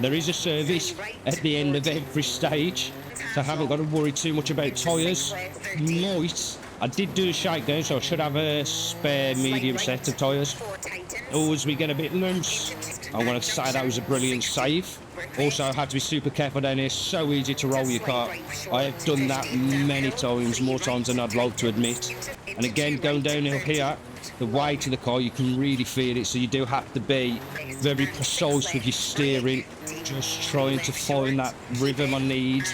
There is a service at the end of every stage, so I haven't got to worry too much about tyres. Might I did do a shakedown, so I should have a spare medium set of tyres. Oh, as we get a bit loose, I want to say that was a brilliant save. Also, I had to be super careful down here. So easy to roll your car. I have done that many times, more times than I'd like to admit. And again, going downhill here, the weight of the car, you can really feel it. So you do have to be very precise with your steering. Just trying to find that rhythm I need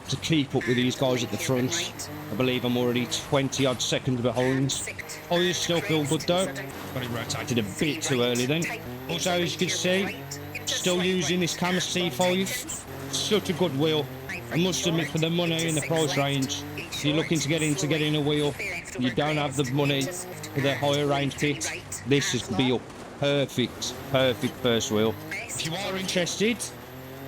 to keep up with these guys at the front. I believe I'm already 20 odd seconds behind. Oh, you still feel good though. Got it rotated a bit too early then. Also, as you can see, still using this Camera C5. Such a good wheel. I must admit, for the money in the price range, if you're looking to get in a wheel, you don't have the money for the higher range kit, this is be your perfect first wheel. If you are interested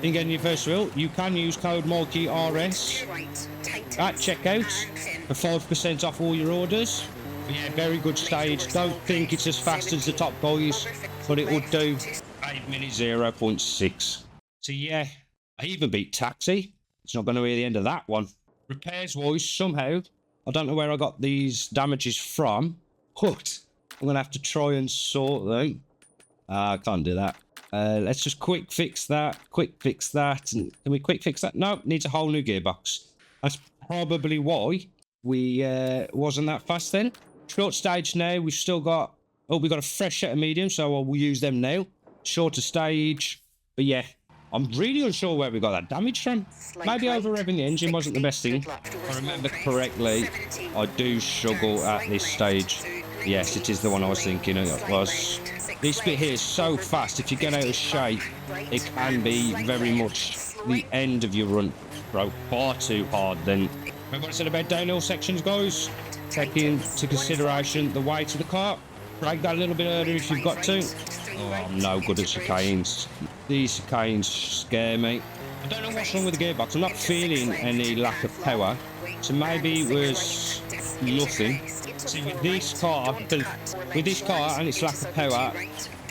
in getting your first wheel, you can use code MikeyRS at checkout for 5% off all your orders. But yeah, very good stage. Don't think it's as fast as the top guys, but it would do 8 minutes 0.6. So yeah, I even beat Taxi. It's not going to be the end of that one. Repairs wise, somehow, I don't know where I got these damages from, but I'm going to have to try and sort them. I can't do that. Let's just quick fix that. And can we quick fix that? No, needs a whole new gearbox. That's probably why we wasn't that fast then. Short stage now, we've still got, oh, we've got a fresh set of mediums, so we'll use them now. Shorter stage, but yeah, I'm really unsure where we got that damage from. Maybe over-revving the engine wasn't the best thing. If I remember correctly, I do struggle at this stage. Yes, it is the one I was thinking it was. This bit here is so fast, if you get out of shape, it can be very much the end of your run. Bro, far too hard then. Remember what I said about downhill sections, guys? Take into consideration the weight of the car. Brake that a little bit earlier if you've got to. Oh, I'm no good at chicanes. These chicanes scare me. I don't know what's wrong with the gearbox. I'm not feeling any lack of power. So maybe it was nothing. See, with this car and its lack of power,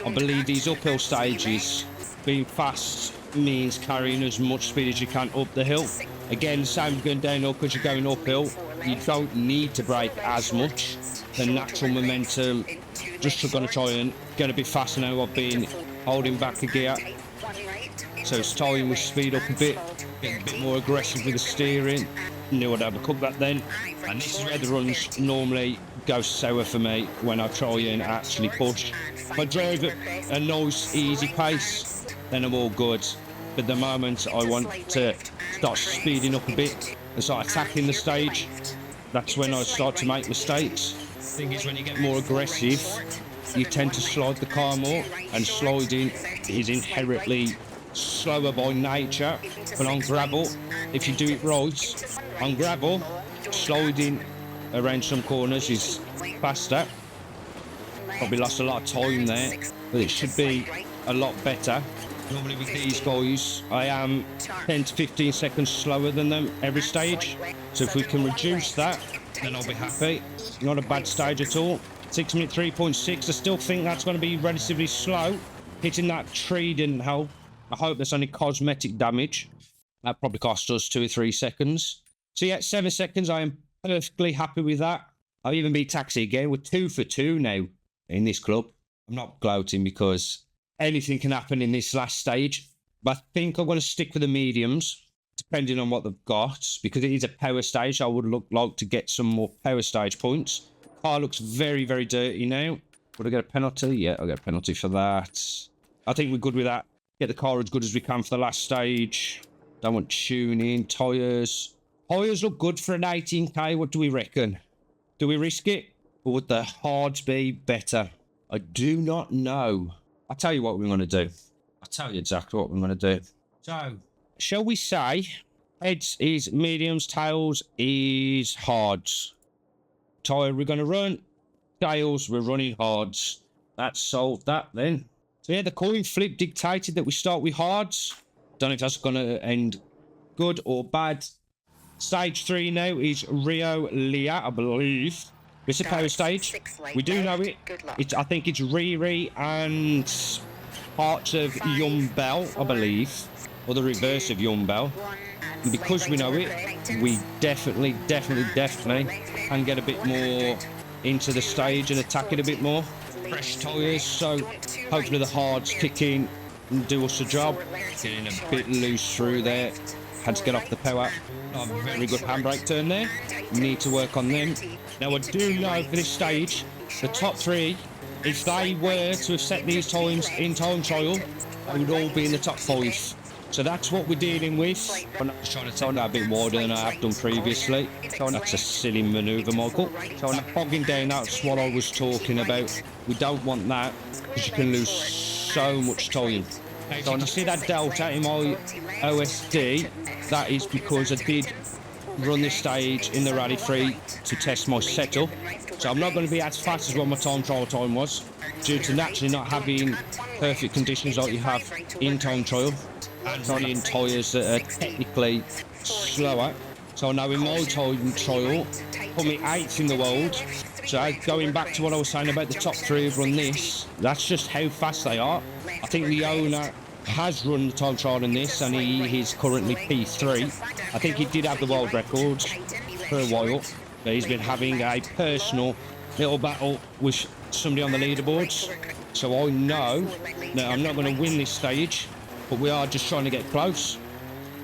I believe these uphill stages, being fast means carrying as much speed as you can up the hill. Again, same going downhill because you're going uphill. You don't need to brake as much. The natural momentum, just going to try and get a bit faster now. I've been holding back the gear, so it's time we speed up a bit, get a bit more aggressive with the steering. Knew I'd overcook that then, and this is where the runs normally go sour for me when I try and actually push. If I drive at a nice easy pace, then I'm all good. But the moment I want to start speeding up a bit and start attacking the stage, that's when I start to make mistakes. The thing is, when you get more aggressive, you tend to slide the car more, and sliding is inherently slower by nature. But on gravel, if you do it right, on gravel, sliding around some corners is faster. Probably lost a lot of time there, but it should be a lot better. Normally with these guys, I am 10 to 15 seconds slower than them every stage. So if we can reduce that, then I'll be happy. Not a bad stage at all. 6 minute 3.6. I still think that's going to be relatively slow. Hitting that tree didn't help. I hope there's only cosmetic damage. That probably cost us 2 or 3 seconds. So yeah, 7 seconds. I am perfectly happy with that. I've even beat Taxi again. We're 2 for 2 now in this club. I'm not gloating because anything can happen in this last stage. But I think I'm going to stick with the mediums, depending on what they've got, because it is a power stage. I would like to get some more power stage points. Car looks very, very dirty now. Would I get a penalty? Yeah, I'll get a penalty for that. I think we're good with that. Get the car as good as we can for the last stage. Don't want tuning, tyres. Tyres look good for an 18k. What do we reckon? Do we risk it? Or would the hards be better? I do not know. I'll tell you what we're going to do. I'll tell you exactly what we're going to do. So, shall we say heads is mediums, tails is hards. Tyre we're going to run. Tails we're running hards. That solved that then. So yeah, the coin flip dictated that we start with hards. Don't know if that's going to end good or bad. Stage 3 now is Rio Leah, I believe. It's a power stage. We do know it. I think it's Riri and parts of Young Bell, I believe. or the reverse of Young Bell. And because we know it, we definitely can get a bit more into the stage and attack it a bit more. Fresh tyres, so hopefully the hards kick in and do us a job. Getting a bit loose through there. Had to get off the power. A very good handbrake turn there. Need to work on them. Now I do know for this stage, the top three, if they were to have set these times in time trial, they would all be in the top 5. So that's what we're dealing with. I'm just trying to turn that a bit wider than I have done previously. That's a silly manoeuvre, Michael. So I'm bogging down, that's what I was talking about. We don't want that, because you can lose so much time. So when I see that delta in my OSD, that is because I did run this stage in the Rally 3 to test my setup. So I'm not going to be as fast as what my time trial time was, due to naturally not having perfect conditions like you have in time trial. And running tyres that are technically slower. So now in my time trial, put me 8th in the world. So going back to what I was saying about the top 3 who've run this, that's just how fast they are. I think the owner has run the time trial in this, and he is currently P3. I think he did have the world record for a while, but he's been having a personal little battle with somebody on the leaderboards. So I know that I'm not going to win this stage, but we are just trying to get close.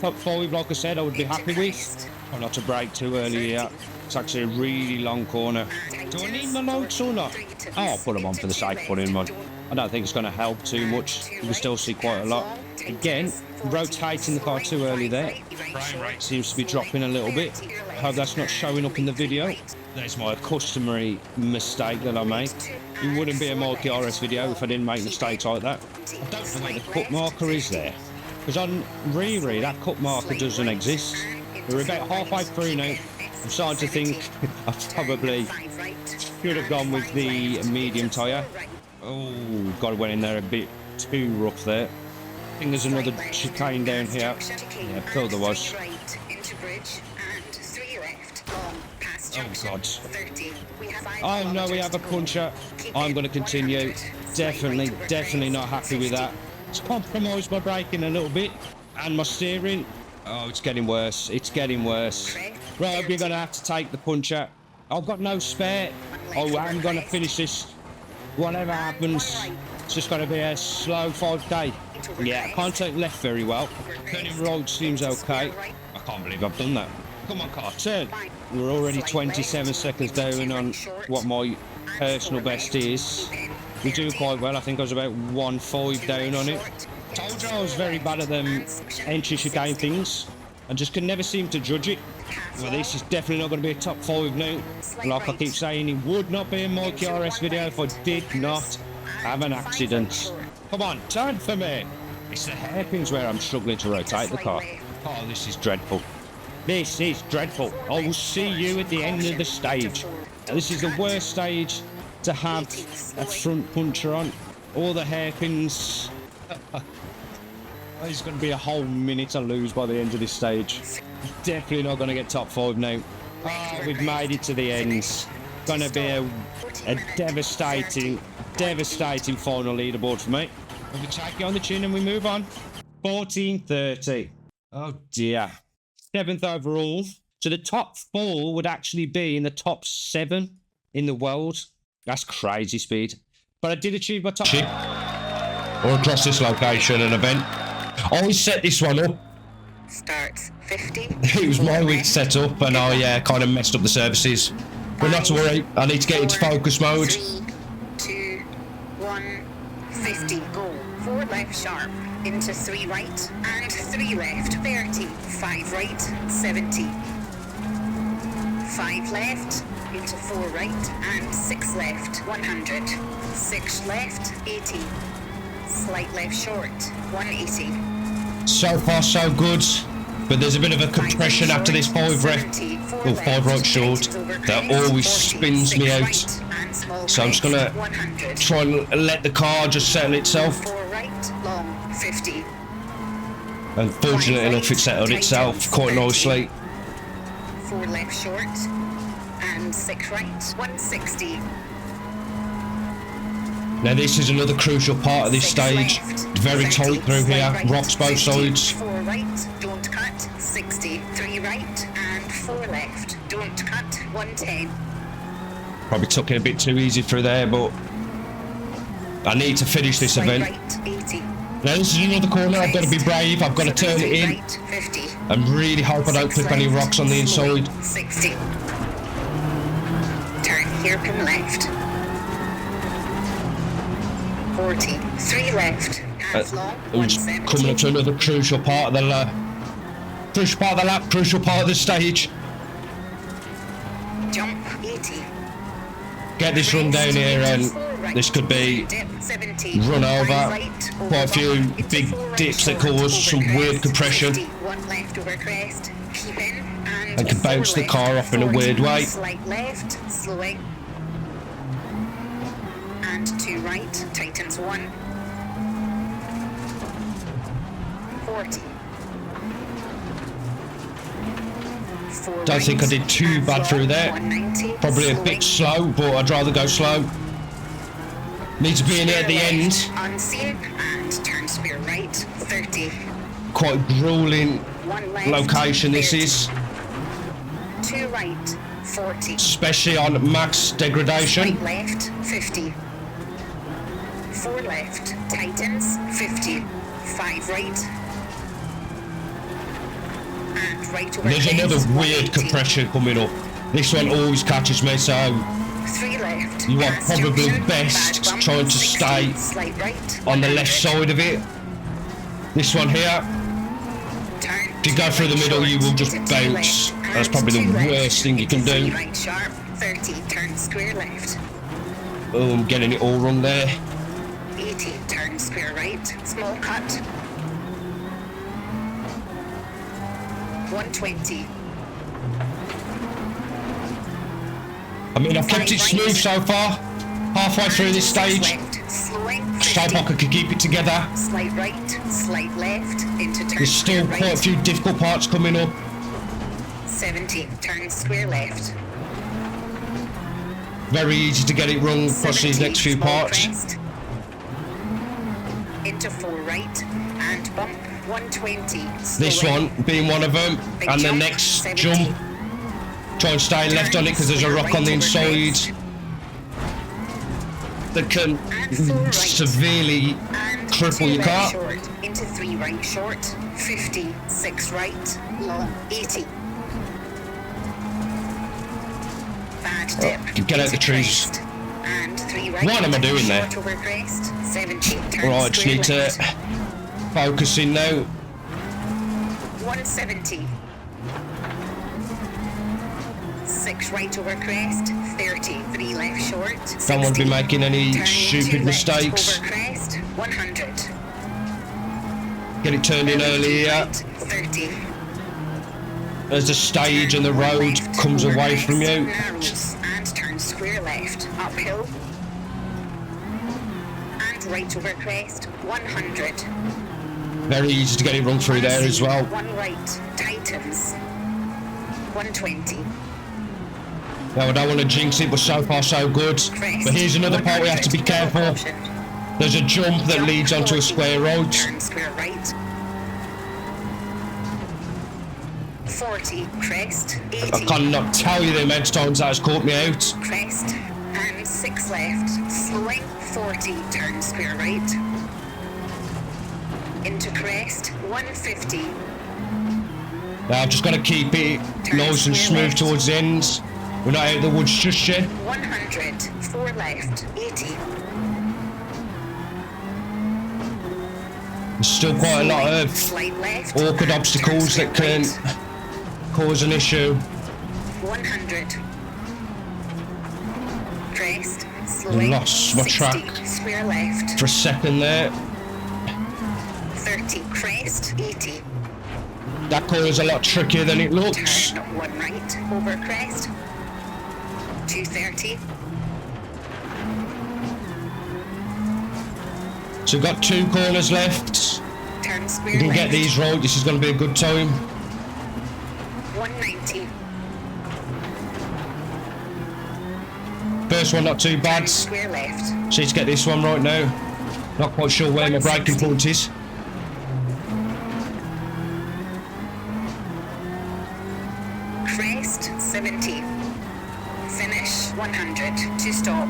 Top 5, like I said, I would be happy with. Try not to brake too early here. It's actually a really long corner. Do I need my notes or not? Oh, I'll put them on for the sake of putting them on. I don't think it's going to help too much. You can still see quite a lot. Again, rotating the car too early there. Frame rate seems to be dropping a little bit. I hope that's not showing up in the video. That's my customary mistake that I make. It wouldn't be a multi-RS video if I didn't make mistakes like that. I don't know where the cut marker is there, because on Riri that cut marker doesn't exist. We're about halfway through now. I'm starting to think I probably should have gone with the medium tyre. Oh, God, went in there a bit too rough there. I think there's another chicane down here. Yeah, I thought there was. Oh, God. Oh, no, we have a puncher. I'm going to continue. Definitely not happy with that. It's compromised my braking a little bit and my steering. Oh, it's getting worse. It's getting worse. Right, we're going to have to take the puncher. I've got no spare. Oh, I'm going to finish this. Whatever happens, it's just going to be a slow 5k. Yeah, I can't take left very well. Turning right seems okay. I can't believe I've done that. Come on, car, turn. We're already 27 seconds down on what my personal best is. We do quite well. I think I was about 1.5 down on it. Told you I was very bad at them entry chicane things. I just can never seem to judge it. Well, this is definitely not going to be a top 5 now. Like I keep saying, it would not be a multi-RS video if I did not have an accident. Come on, turn for me. It's the hairpins where I'm struggling to rotate the car. Oh, this is dreadful. This is dreadful. I will see you at the end of the stage. This is the worst stage to have a front puncher on. All the hairpins. It's going to be a whole minute to lose by the end of this stage. Definitely not going to get top 5 now. Oh, we've made it to the end. It's going to be a devastating final leaderboard for me. We take it on the chin and we move on. 14:30. Oh dear. 7th overall. So the top 4 would actually be in the top 7 in the world. That's crazy speed. But I did achieve my top... Or across this location, an event. I set this one up. Starts 50. It was my week set up, and I kind of messed up the services. But not to worry, I need to get into focus mode. 3, 2, 1, 50. Go. 4 left sharp. Into 3 right. And 3 left. 30. 5 right. 70. 5 left. Into 4 right. And 6 left. 100. 6 left. 80. Slight left short. 180. So far, so good. But there's a bit of a compression after this 5 right short that always spins me out. So I'm just going to try and let the car just settle itself. 4 right, long, 50. And fortunately enough, it settled itself quite nicely. 4 left short and 6 right, 160. Now this is another crucial part of this stage. It's very tight through here, rocks both sides. 4 right, don't cut, 60, 3 right and 4 left, don't cut, 110. Probably took it a bit too easy through there, but I need to finish this event. Right, 80. Now this is another corner, I've got to be brave, I've got to turn it in. Right, 50. And really hope I don't clip any rocks on the inside. 60. Turn hairpin left. 40. 3 left. Half long. It was 170. coming up to another crucial part of the lap. Crucial part of the lap, crucial part of the stage. Jump 80. Get this run down here and this could be run over. Quite a few big dips that cause some weird compression. One left over crest. Keep in And can bounce the car off in a weird way. Slight left, slowing. And 2 right, tightens 1. 40. 4 Don't think I did too bad through there. 190, Probably a bit slow, but I'd rather go slow. Need to be in here at the end. Unseen and turn square right, 30. Quite grueling 1 left, location this 30. is, 2 right, 40. especially on max degradation. Right left, 50. 4 left, tightens, 50. 5 right. And right over There's crest, another weird 180. compression coming up. This one always catches me, so 3 left. you are gas probably junction, best bad bump, trying to 60, stay slight right, on the 100. left side of it. This one here, Turn if you go through the middle, you will just into 2 bounce. left, That's and probably 2 the left, worst thing you can into 3 do. right sharp, 30, turn square left. Oh, I'm getting it all wrong there. 80, turn square right, small cut. 120. I mean, I've kept it smooth so far. Halfway through this stage, Left, slowing, so I 50. could keep it together. Slight right, slight left, into turn There's still square quite a right. few difficult parts coming up. 70, turn square left. Very easy to get it wrong across these 70, next few small parts. crest. Into 4 right, and bump 120. This slowing. one being one of them, Big and the jump, next 70. jump, try and stay left on it because there's a rock on the inside that can And 4 right. severely And cripple 2 your left car. short, into 3 right short, 50, 6 right, long, 80. Bad dip. you get out the into trees. crest, and 3 right. What am I doing there? Short over crest, 70, turn Right, just square need to left. focus in now. 170. 6 right over crest, 30, 3 left short, 60. Don't want to be making any Turn 2 stupid left mistakes. over crest, 100. Get it turned in early here. Right, 30. As the stage and the road Left comes over away from crest, you. narrows, and turn square left, uphill. And right over crest, 100. Very easy to get it run through there as well. 1 right, tightens. 120. Now I don't want to jinx it, but so far so good. Crest, But here's another part we have to be 100, careful. caution. There's a jump that Jump leads onto a 40, square road. Turn square right. 40, crest, 80. I cannot tell you the amount of times that has caught me out. Crest, and 6 left, slowing, 40, turn square right. Into crest, 150. Now I've just got to keep it nice and smooth towards the ends. We're not out of the woods just yet. 100, 4 left, 80. There's still quite a lot of Slight left, awkward and obstacles turn that can square right. cause an issue. 100. Crest, slowing, Lost my 60, track. square left. For a second there, 30, crest, 80. that corner is a lot trickier than it looks. Turn 1 right, over crest. 230. So we've got 2 corners left. Turn square We can left. get these right, this is going to be a good time. 190. 190. 30 first one, not too bad. Square left. Just need to get this one right now. Not quite sure where my braking point is. Crest 70. Finish 100 to stop.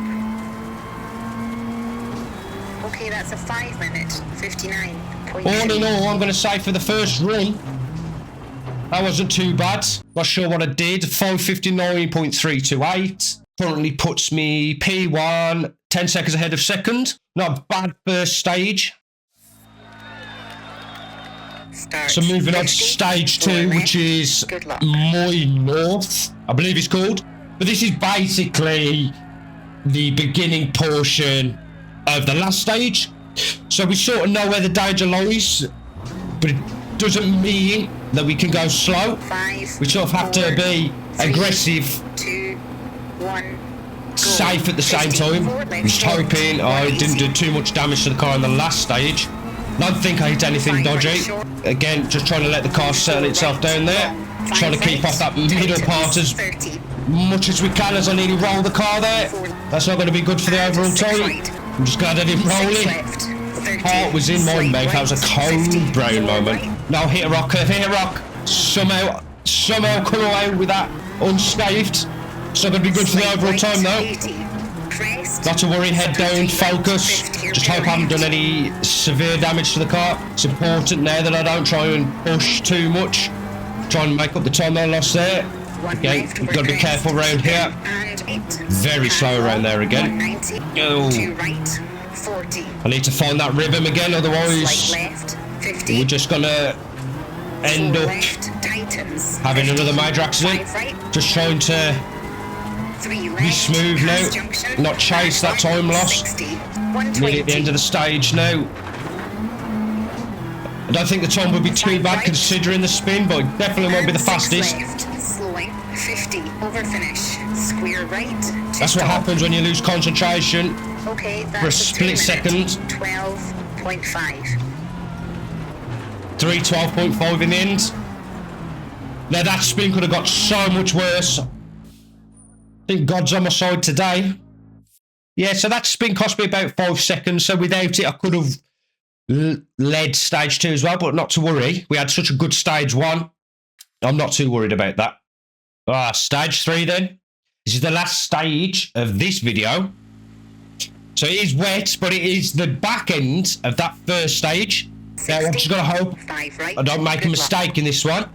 Okay, that's a 5 minute 59. All in all, I'm going to say for the first run, that wasn't too bad. Not sure what I did. 5:59.328. Currently puts me P1, 10 seconds ahead of second. Not a bad first stage. Start So moving on to 50, stage 2, left. which is Good luck. Moy North, I believe it's called. But this is basically the beginning portion of the last stage. So we sort of know where the danger lies, but it doesn't mean that we can go slow. 5. We sort of have to be 3, aggressive, 2, 1. safe at the same time. I'm just hoping I didn't do too much damage to the car in the last stage. Don't think I hit anything dodgy. Again, just trying to let the car settle itself down there. Trying to keep off that middle part as much as we can as I nearly roll the car there. That's not going to be good for the overall time. I'm just glad I didn't roll it. Heart was in my mouth. That was a cold brown moment. Now hit a rock, hit a rock. Somehow come away with that unscathed. It's not going to be good for the overall time though. Not to worry, head down, focus. Just hope I haven't done any severe damage to the car. It's important now that I don't try and push too much. Try and make up the time that I lost there. Again, you've got to be careful around here. Very slow around there again. Oh. I need to find that rhythm again, otherwise we're just going to end up having another major accident. Just trying to be smooth now, not chase that time loss. Nearly at the end of the stage now. I don't think the time would be too bad considering the spin, but it definitely won't be the fastest. Slowing 50 over finish. Square right. That's what happens when you lose concentration Okay, that's for a split second. 12.5. 3:12.5 in the end. Now that spin could have got so much worse. I think God's on my side today. Yeah, so that spin cost me about 5 seconds. So without it, I could have led stage 2 as well, but not to worry. We had such a good stage 1. I'm not too worried about that. Stage 3 then. This is the last stage of this video. So it is wet, but it is the back end of that first stage. Now I've just got to hope I don't make a mistake in this one.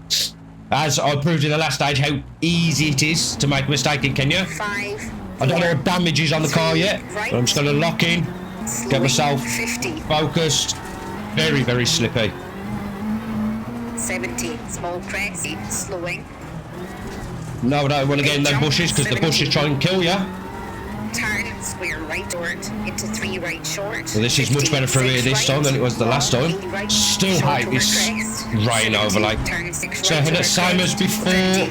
As I proved in the last stage how easy it is to make a mistake in Kenya. 5. I don't know what damage is on the car yet, but I'm just going to lock in, get myself focused. Very, very slippy. 70. Small crest. Slowing. No, I don't want to get in those bushes because the bushes try and kill you. Turn. Square right short into 3 right short. Well, this is much better for me this time than it was the last time. Still hate this rain overlay. So I had it same as before.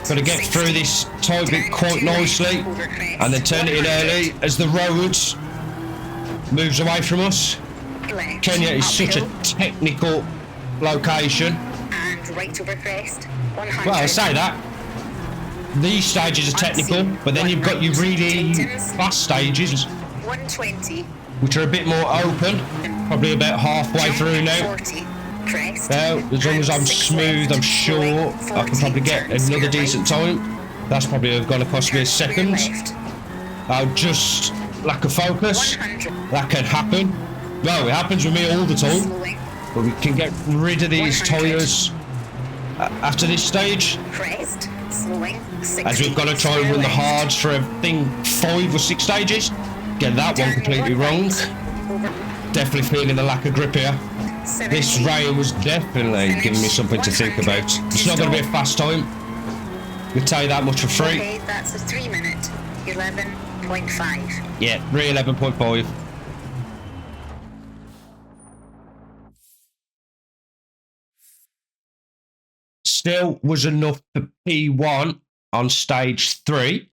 Got to get through this tight bit quite nicely and then turn it in early as the road moves away from us. Kenya is such a technical location. And right over crest. 100. Well, I say that. These stages are technical, but then you've got your really fast stages, 120. which are a bit more open. Probably about halfway through now. 40. Crest. Now, as long as I'm smooth, I'm sure I can probably get another decent time. That's probably going to cost me a second. Just lack of focus. That can happen. Well, it happens with me all the time. But we can get rid of these tyres after this stage. Crest. Slowing. As we've got to try and run the hards for, I think, 5 or 6 stages. Get that one completely wrong. Definitely feeling the lack of grip here. This rain was definitely giving me something to think about. It's not going to be a fast time. I'll tell you that much for free. Okay, that's a 3 minute. 11.5. Yeah, 3:11.5. Still was enough for P1 on stage 3.